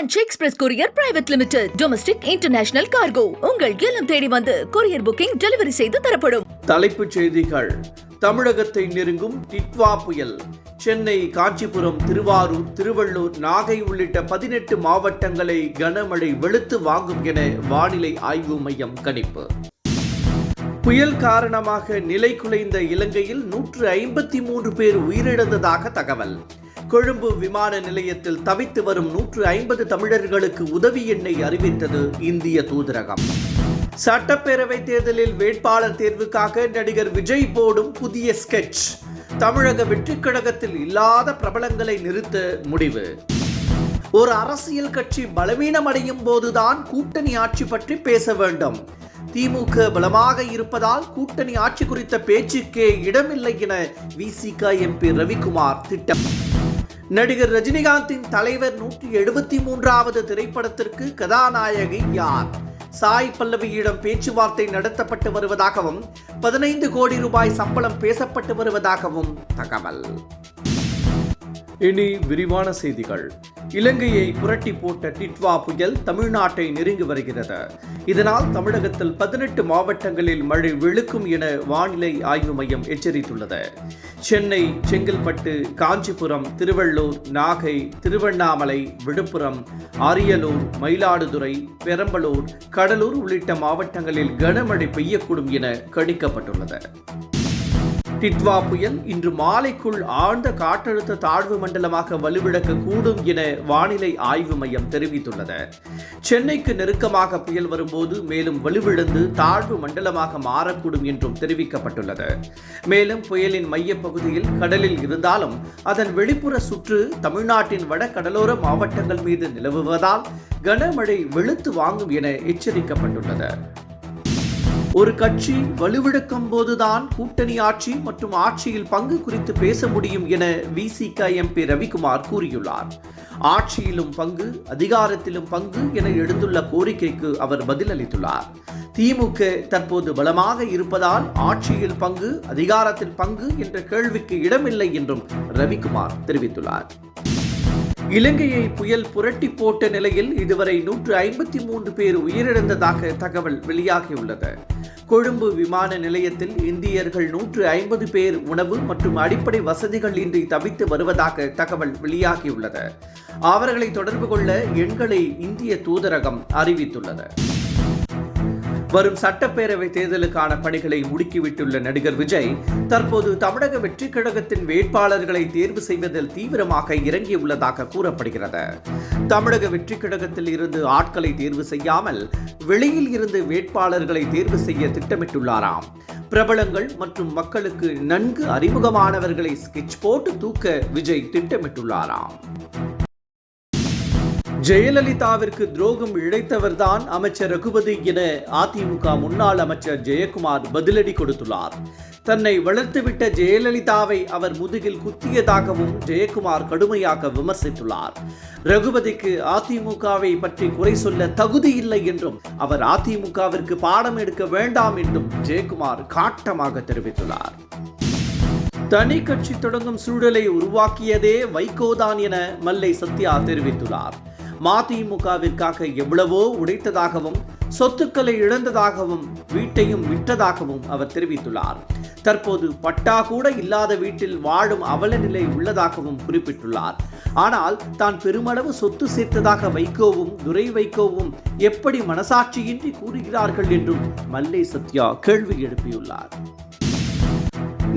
Branch express courier private limited. Domestic international cargo. உங்கள் இல்லம் தேடி வந்து கொரியர் புக்கிங் டெலிவரி செய்து தரப்படும். தலைப்புச் செய்திகள். தமிழகத்தை நெருங்கும் டிட்வா புயல். சென்னை, காஞ்சிபுரம், திருவாரூர், திருவள்ளூர், நாகை உள்ளிட்ட 18 மாவட்டங்களை கனமழை வெளுத்து வாங்கும் என வானிலை ஆய்வு மையம் கணிப்பு. புயல் காரணமாக நிலை குலைந்த இலங்கையில் 153 பேர் உயிரிழந்ததாக தகவல். கொழும்பு விமான நிலையத்தில் தவித்து வரும் 150 தமிழர்களுக்கு உதவி எண்ணை அறிவித்தது இந்திய தூதரகம். சட்டப்பேரவை தேர்தலில் வேட்பாளர் தேர்வுக்காக நடிகர் விஜய் போடும் புதிய ஸ்கெட்ச். தமிழக வெற்றிக் கழகத்தில் இல்லாத பிரபலங்களை நிறுத்த முடிவு. ஒரு அரசியல் கட்சி பலவீனமடையும் போதுதான் கூட்டணி ஆட்சி பற்றி பேச வேண்டும். திமுக பலமாக இருப்பதால் கூட்டணி ஆட்சி குறித்த பேச்சுக்கே இடமில்லை என விசிக எம்பி ரவிக்குமார் திட்டம். நடிகர் ரஜினிகாந்தின் தலைவர் 173வது திரைப்படத்திற்கு கதாநாயகி யார்? சாய் பல்லவியிடம் பேச்சுவார்த்தை நடத்தப்பட்டு வருவதாகவும் 15 கோடி ரூபாய் சம்பளம் பேசப்பட்டு வருவதாகவும் தகவல். இனி விரிவான செய்திகள். இலங்கையை புரட்டி போட்ட டிட்வா புயல் தமிழ்நாட்டை நெருங்கி வருகிறது. இதனால் தமிழகத்தில் 18 மாவட்டங்களில் மழை வெளுக்கும் என வானிலை ஆய்வு மையம் எச்சரித்துள்ளது. சென்னை, செங்கல்பட்டு, காஞ்சிபுரம், திருவள்ளூர், நாகை, திருவண்ணாமலை, விழுப்புரம், அரியலூர், மயிலாடுதுறை, பெரம்பலூர், கடலூர் உள்ளிட்ட மாவட்டங்களில் கனமழை பெய்யக்கூடும் என கணிக்கப்பட்டுள்ளது. டிட்வா புயல் இன்று மாலைக்குள் ஆழ்ந்த காற்றழுத்த தாழ்வு மண்டலமாக வலுவிழக்க கூடும் என வானிலை ஆய்வு மையம் தெரிவித்துள்ளது. சென்னைக்கு நெருக்கமாக புயல் வரும்போது மேலும் வலுவிழந்து தாழ்வு மண்டலமாக மாறக்கூடும் என்றும் தெரிவிக்கப்பட்டுள்ளது. மேலும் புயலின் மையப்பகுதியில் கடலில் இருந்தாலும் அதன் வெளிப்புற சுற்று தமிழ்நாட்டின் வட கடலோர மாவட்டங்கள் மீது நிலவுவதால் கனமழை வெளுத்து வாங்கும் என எச்சரிக்கப்பட்டுள்ளது. ஒரு கட்சி வலுவிழக்கும் போதுதான் கூட்டணி ஆட்சி மற்றும் ஆட்சியில் பங்கு குறித்து பேச முடியும் என விசிக எம்பி ரவிக்குமார் கூறியுள்ளார். ஆட்சியிலும் பங்கு, அதிகாரத்திலும் பங்கு என எழுந்துள்ள கோரிக்கைக்கு அவர் பதிலளித்துள்ளார். திமுக தற்போது பலமாக இருப்பதால் ஆட்சியில் பங்கு, அதிகாரத்தில் பங்கு என்ற கேள்விக்கு இடமில்லை என்றும் ரவிக்குமார் தெரிவித்துள்ளார். இலங்கையை புயல் புரட்டி போட்ட நிலையில் இதுவரை 153 பேர் உயிரிழந்ததாக தகவல் வெளியாகியுள்ளது. கொழும்பு விமான நிலையத்தில் இந்தியர்கள் 150 பேர் உணவு மற்றும் அடிப்படை வசதிகள் இன்றி தவித்து வருவதாக தகவல் வெளியாகியுள்ளது. அவர்களை தொடர்பு கொள்ள எண்களை இந்திய தூதரகம் அறிவித்துள்ளது. வரும் சட்டப்பேரவை தேர்தலுக்கான பணிகளை முடுக்கிவிட்டுள்ள நடிகர் விஜய் தற்போது தமிழக வெற்றிக் கழகத்தின் வேட்பாளர்களை தேர்வு செய்வதில் தீவிரமாக இறங்கியுள்ளதாக கூறப்படுகிறது. தமிழக வெற்றிக் கழகத்தில் இருந்து ஆட்களை தேர்வு செய்யாமல் வெளியில் இருந்து வேட்பாளர்களை தேர்வு செய்ய திட்டமிட்டுள்ளாராம். பிரபலங்கள் மற்றும் மக்களுக்கு நன்கு அறிமுகமானவர்களை ஸ்கெட்ச் போட்டு தூக்க விஜய் திட்டமிட்டுள்ளாராம். ஜெயலலிதாவிற்கு துரோகம் இழைத்தவர்தான் அமைச்சர் ரகுபதி என அதிமுக முன்னாள் அமைச்சர் ஜெயக்குமார் பதிலடி கொடுத்துள்ளார். தன்னை வளர்த்துவிட்ட ஜெயலலிதாவை அவர் முதுகில் குத்தியதாகவும் ஜெயக்குமார் கடுமையாக விமர்சித்துள்ளார். ரகுபதிக்கு அதிமுகவை பற்றி குறை சொல்ல தகுதி இல்லை என்றும் அவர் அதிமுகவிற்கு பாடம் எடுக்க வேண்டாம் என்றும் ஜெயக்குமார் காட்டமாக தெரிவித்துள்ளார். தனி கட்சி தொடங்கும் சூழலை உருவாக்கியதே வைகோதான் என மல்லை சத்யா தெரிவித்துள்ளார். மதிமுகவிற்காக எவ்வளவோ உடைத்ததாகவும் சொத்துக்களை இழந்ததாகவும் வீட்டையும் விற்றதாகவும் அவர் தெரிவித்துள்ளார். தற்போது பட்டா கூட இல்லாத வீட்டில் வாழும் அவல நிலை உள்ளதாகவும் குறிப்பிட்டுள்ளார். ஆனால் தான் பெருமளவு சொத்து சேர்த்ததாக வைகோவும் துரை வைகோவும் எப்படி மனசாட்சியின்றி கூறுகிறார்கள் என்றும் மல்லை சத்யா கேள்வி எழுப்பியுள்ளார்.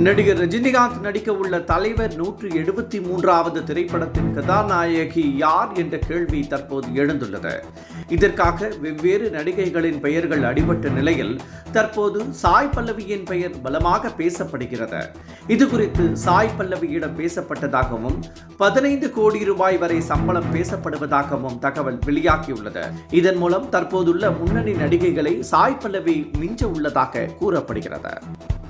நடிகர் ரஜினிகாந்த் நடிக்க உள்ள தலைவர் 173வது திரைப்படத்தின் கதாநாயகி யார் என்ற கேள்வி தற்போது எழுந்துள்ளது. இதற்காக வெவ்வேறு நடிகைகளின் பெயர்கள் அடிபட்ட நிலையில் தற்போது சாய் பல்லவியின் பெயர் பலமாக பேசப்படுகிறது. இது குறித்து சாய் பல்லவியிடம் பேசப்பட்டதாகவும் 15 கோடி ரூபாய் வரை சம்பளம் பேசப்படுவதாகவும் தகவல் வெளியாகியுள்ளது. இதன் மூலம் தற்போதுள்ள முன்னணி நடிகைகளை சாய் பல்லவி மிஞ்ச உள்ளதாக கூறப்படுகிறது.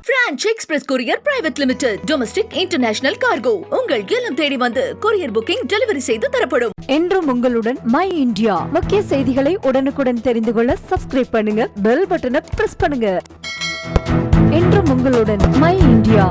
Branch express courier private limited. Domestic international cargo. உங்கள் இல்லம் தேடி வந்து கொரியர் புக்கிங் டெலிவரி செய்து தரப்படும். என்றும் உங்களுடன் மை இந்தியா. முக்கிய செய்திகளை உடனுக்குடன் தெரிந்து கொள்ள சப்ஸ்கிரைப் பண்ணுங்க, பெல் பட்டனை பிரஸ் பண்ணுங்க. என்றும் உங்களுடன் மை இந்தியா.